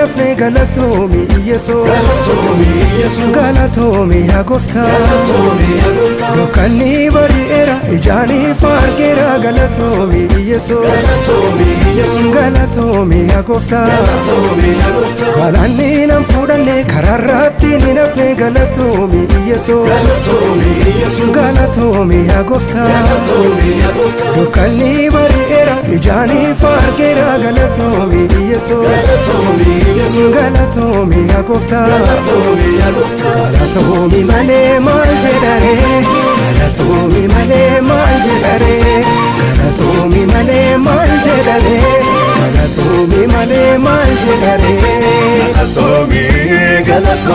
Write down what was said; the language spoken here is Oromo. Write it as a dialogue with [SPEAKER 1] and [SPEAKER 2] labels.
[SPEAKER 1] nafne galatomi Yesus galatomi yaa gooftaa dukkanni bari'eera ijaani fargeera galatomi Yesus galatomi yaa gooftaa galaanni nan fuudhanne karaarratti ni nafne galatomi Yesus galatomi yaa gooftaa dukkanni bari'eera ijaani fargeera galatomi Yesus galatomi yaa gooftaa galatomi malee maal jedhare galatomi malee maal jedhare galatomi malee maal jedhare galatomi malee maal jedhare galatomi galatomi